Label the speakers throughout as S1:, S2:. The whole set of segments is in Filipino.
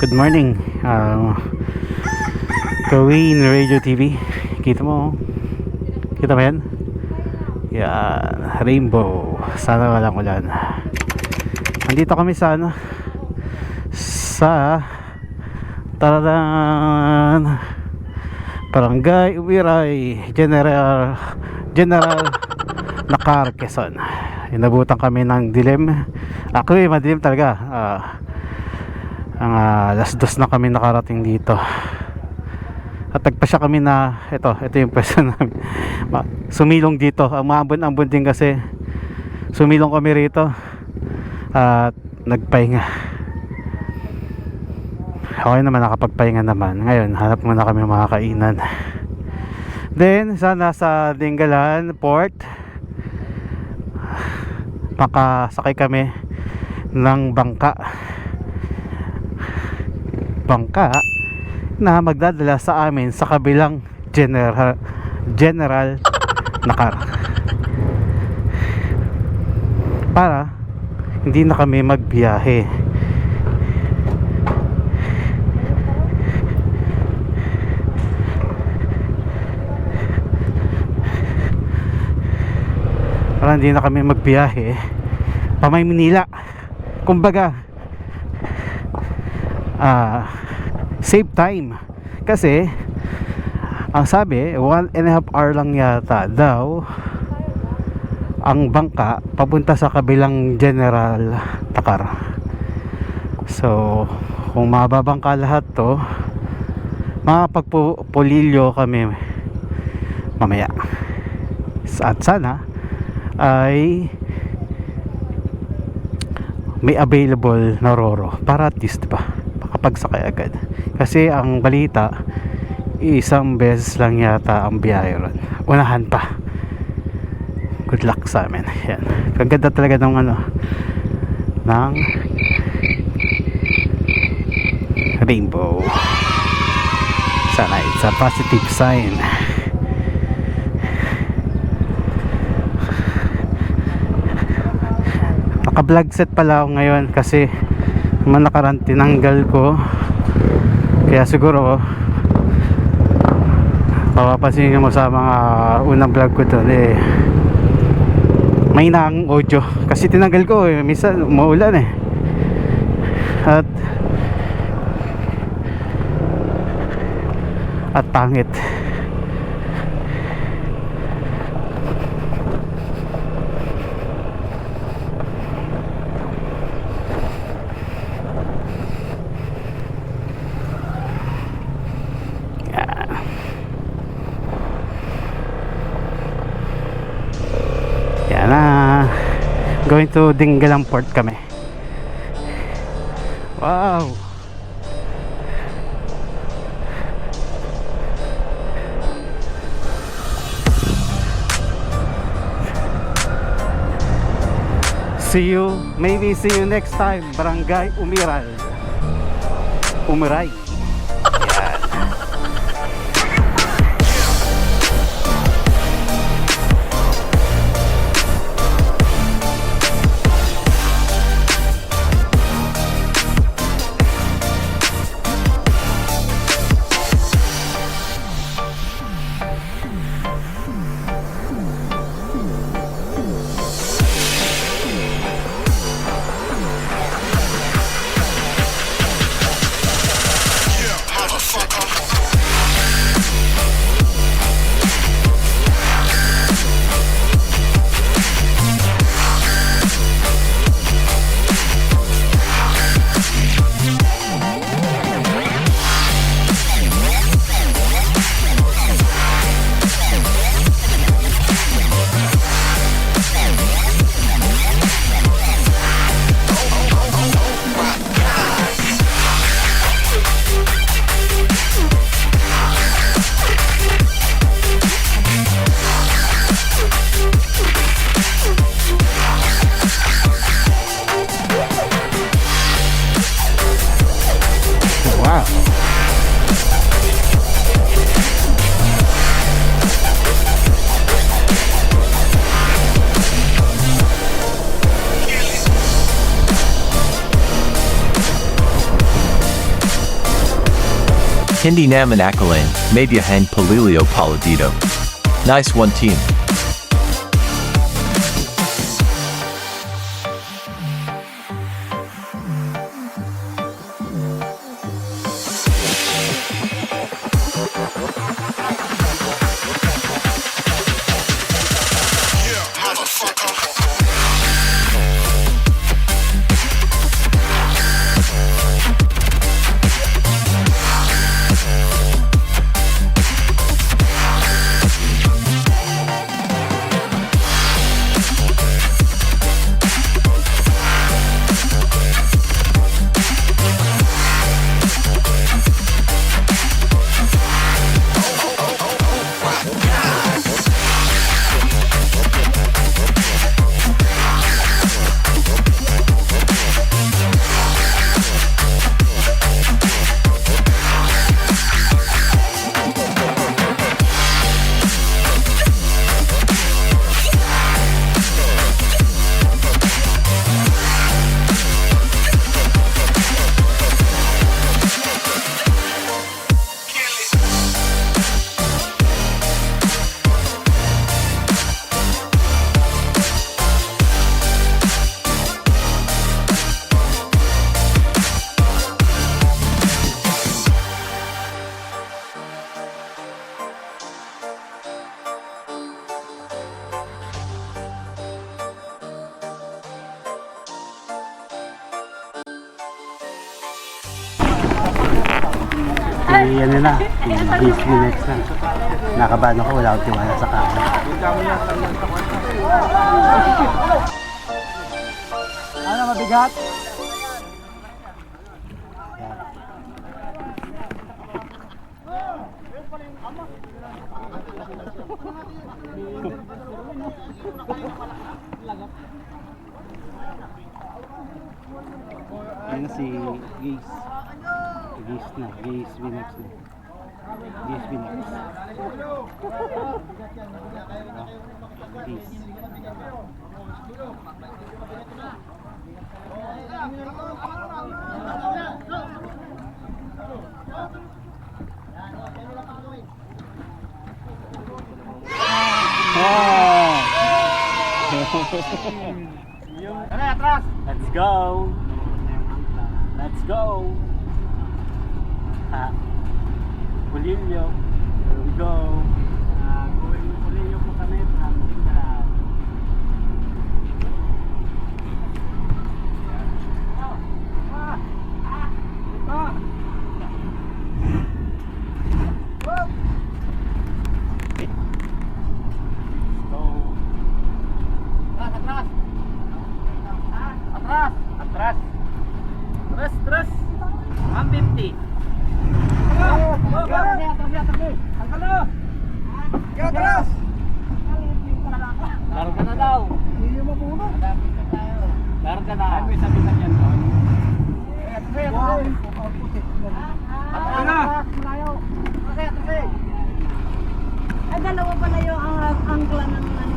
S1: Good morning, Queen Radio TV. Kita mo? Kita ba yan? Yan, rainbow. Sana walang ulan. Nandito kami sa sa Taralan, Barangay Umiray, General Nakar, Quezon. Inabutan kami ng dilim. Actually, madilim talaga. Alas 2 na kami nakarating dito. At nagpasya kami na ito yung pwesto namin. Sumilong dito. Ang maambon-ambon din kasi. Sumilong kami rito at nagpahinga. Okay naman, nakapagpahinga naman. Ngayon, hanap muna kami mga kainan. Then, nasa Dingalan Port, makasakay kami ng bangka na magdadala sa amin sa kabilang General Nakar, para hindi na kami magbiyahe. Para hindi na kami magbiyahe pa Maynila. Kumbaga, save time. Kasi ang sabi 1.5 hour lang yata daw ang bangka papunta sa kabilang General Nakar. So kung mababangka lahat to, makapagpulilyo kami mamaya. At sana ay may available na roro para at least makapagsakay agad. Kasi ang balita, isang beses lang yata ang biyahe ron. Unahan pa. Good luck sa amin. Yan. Ang ganda talaga ng ng rainbow. Sana it's a positive sign. Naka-vlog set pala ako ngayon kasi naman nakaraan tinanggal ko. Kaya siguro papapansin mo sa mga unang vlog ko doon, may nang audio kasi tinanggal ko minsan maulan at pangit. Going to Dingalan Port kami. Wow. Maybe see you next time, Barangay Umiray.
S2: Hindi naman accolade, Mediahan Palilio Palladito. Nice one team.
S1: Ano na, busy next na. Nakabahan ako, wala akong tiwala sa kanya. Ano, mabigat? Ano si Gaze? Gaze na, Gaze Winex na. Gaze Winex. Gaze. Let's go! Let's go! Pulilio, here we go. Going Pulilio po kami from Tinggalan. Atras! Terus 150. Larga na daw. Hindi mo muna. Larga na. May sabitan yan.
S3: Ay, dalawa pala yung angkla ng ano.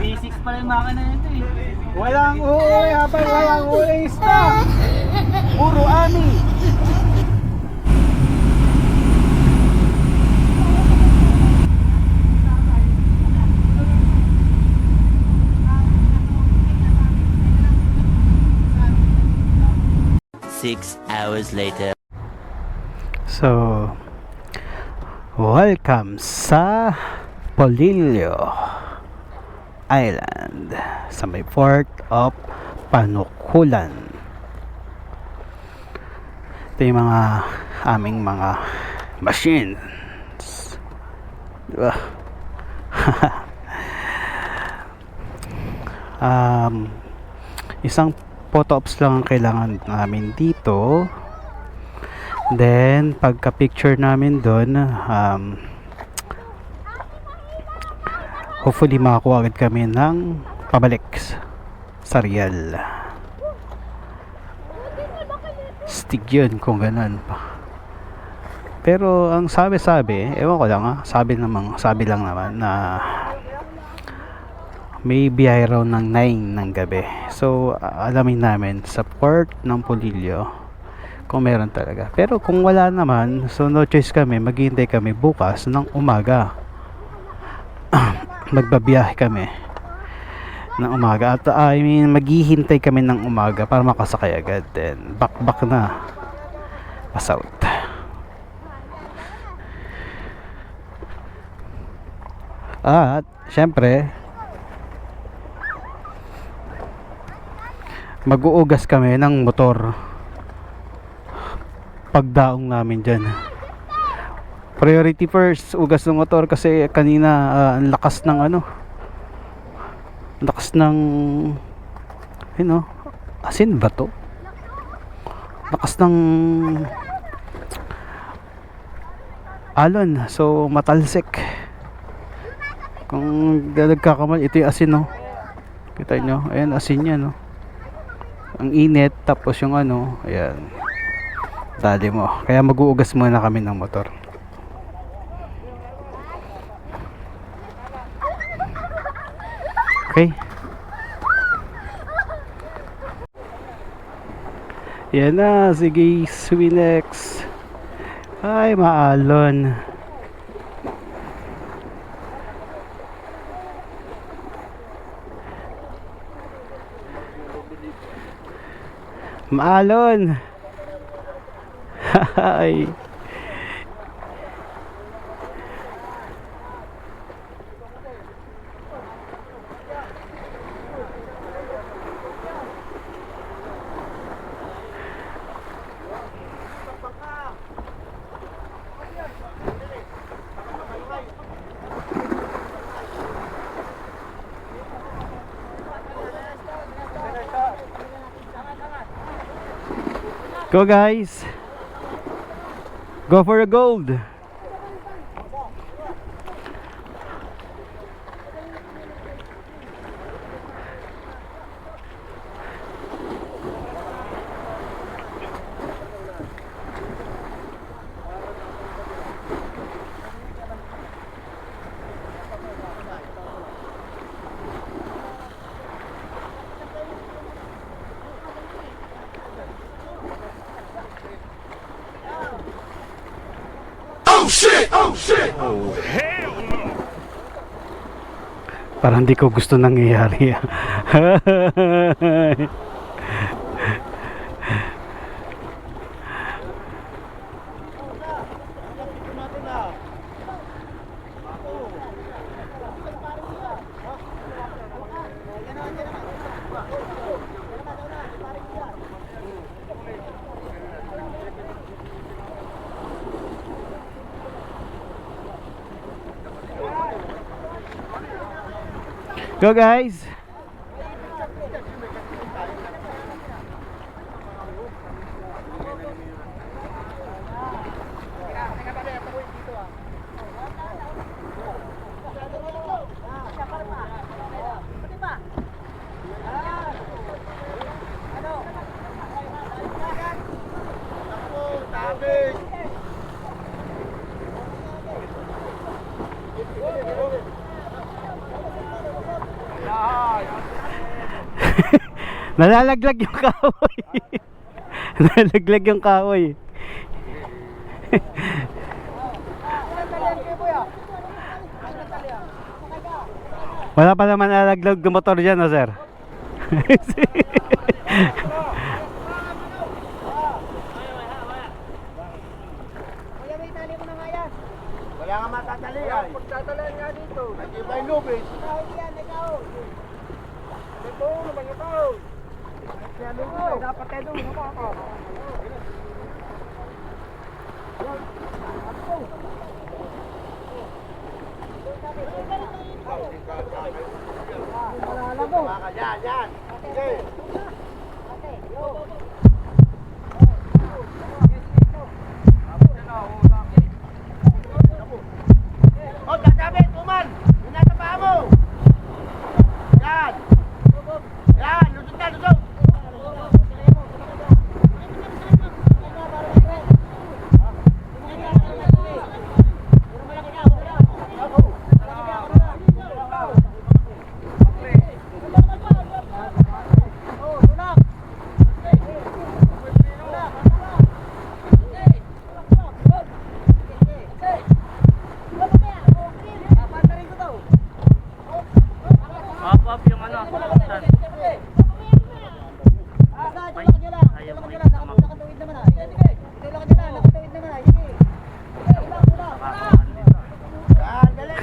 S1: B6 pala yung makina nito eh. Walang uuwi habang walang uuwi pa. Puro ani.
S4: Hours later.
S1: So, welcome sa Polillo Island sa may Port of Panukulan. Ito yung mga aming mga machines, diba? Isang photo ops lang ang kailangan namin dito Then pagka picture namin doon, hopefully makakuha agad kami ng pabalik sa Real. Stig yun kung ganun pa. Pero ang sabi, ewan ko lang sabi lang naman na may biyahe raw ng 9 ng gabi. So alamin namin sa port ng Polillo kung meron talaga. Pero kung wala naman, so no choice kami, maghihintay kami bukas ng umaga. Magbabiyahe kami ng umaga at maghihintay kami ng umaga para makasakay agad. Then back na pa south. At syempre mag-uugas kami ng motor pagdaong namin dyan. Priority first, ugas ng motor kasi kanina ang lakas ng asin ba to? Lakas ng alon, so matalsik. Kung nagkakamali, ito yung asin, no? Kita nyo, ayan asin niya, no? Ang init, tapos yung ayan, dali mo. Kaya mag-uugas muna kami ng motor. Okay. Yan na, sige, Swinex. Ay, maalon. Maalon. Ay. Go guys. Go for the gold. Parang hindi ko gusto nangyayari. Go guys. Nalalaglag yung kahoy. Nalalaglag yung kahoy. Wala pa naman nalalaglag yung motor dyan, no, sir?
S5: Wala nga matatali ay. Pagtatalian nga dito. Nag-iba yung lubid. Ito naman yung tao. Kaya lubid, dapat tayo doon. Yan. Sige.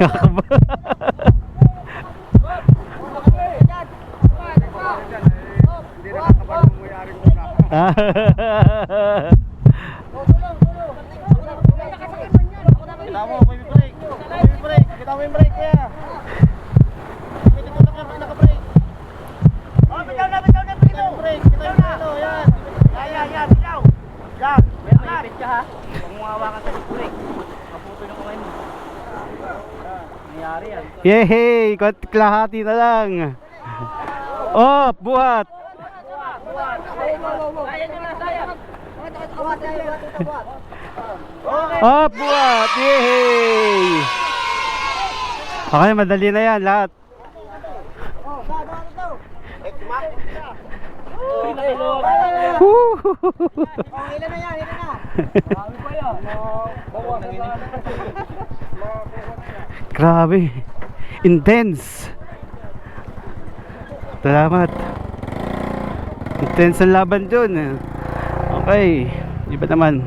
S5: Kita mo, baby break. Baby break. Kita mo yung break kaya. Pitututok na naka-break. Oh, bitaw na, bitaw na, bitaw. Break, bitaw na. Yan. Yan, bitaw. Yan. May ipit ka ha. Kung mawawakan ka ng break, maputo yung kamay mo. Nangyari yan.
S1: Yehey! Kalahati na lang. Oh, buhat. Oh, buhat. Yehey! Okay, madali na yan lahat. Woo!
S3: Ilan na yan, ilan na.
S1: Grabe. Intense. Salamat. Intense ang laban dun. Okay. Iba naman.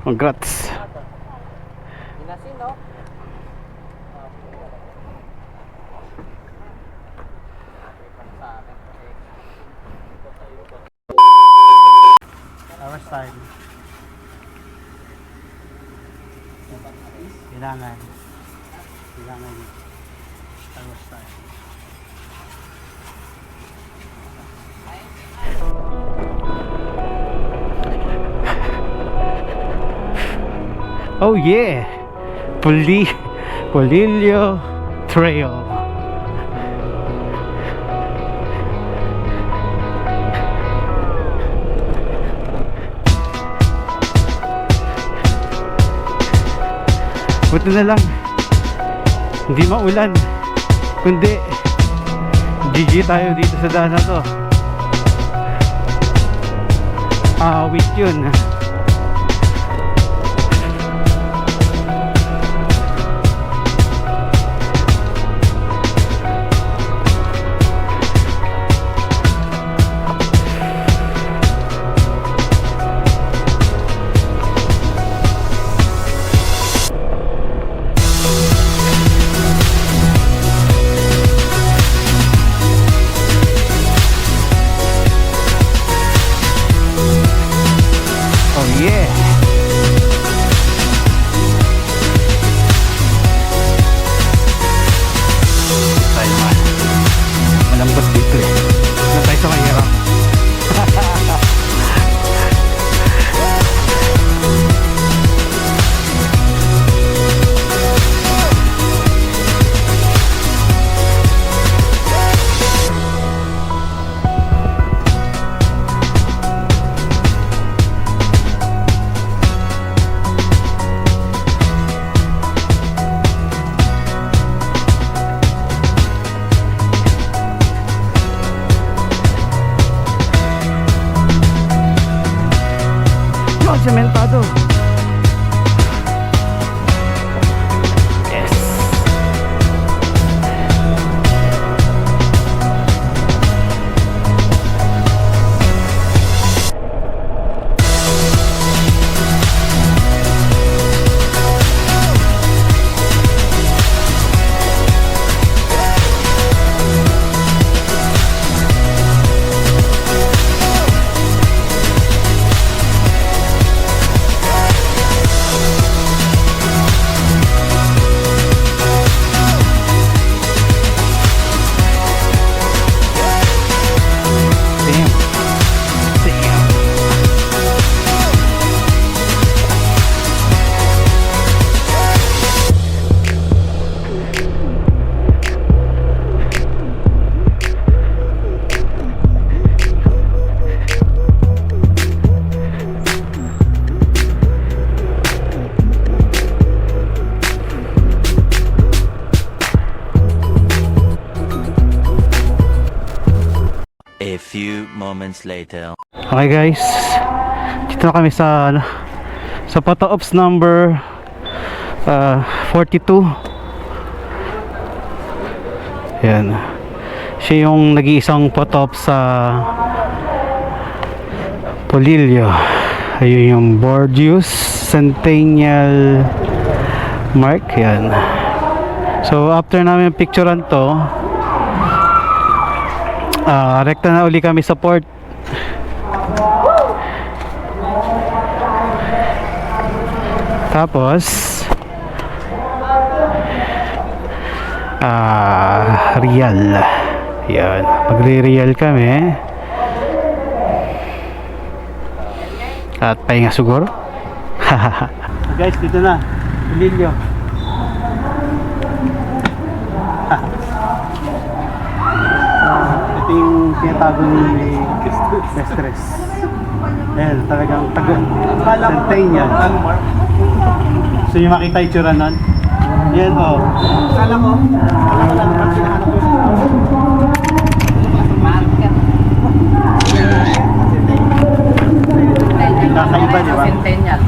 S1: Congrats. Hours time. Kailangan hours time. Oh yeah, Polillo Trail. Buti na lang hindi maulan, kundi GG tayo dito sa daan na to. Wait yun. Sementado. Yes.
S4: A few moments later.
S1: Okay guys, dito na kami sa sa photo ops number 42. Yan, siya yung nag-iisang photo ops sa Polillo. Ayun yung Bordeaux Centennial Mark, yan. So after namin picturean to, rekta na uli kami sa port. Tapos Real. Yan, magre-real kami. At pahinga siguro. Guys, dito na Emilio. Ito yung tinatago ni Mestres. Ayan, talagang Centennial. So yung makita yung tsura nun. Yan o.
S5: Kala ko,
S1: Kakaiba, di ba?
S5: Centennial.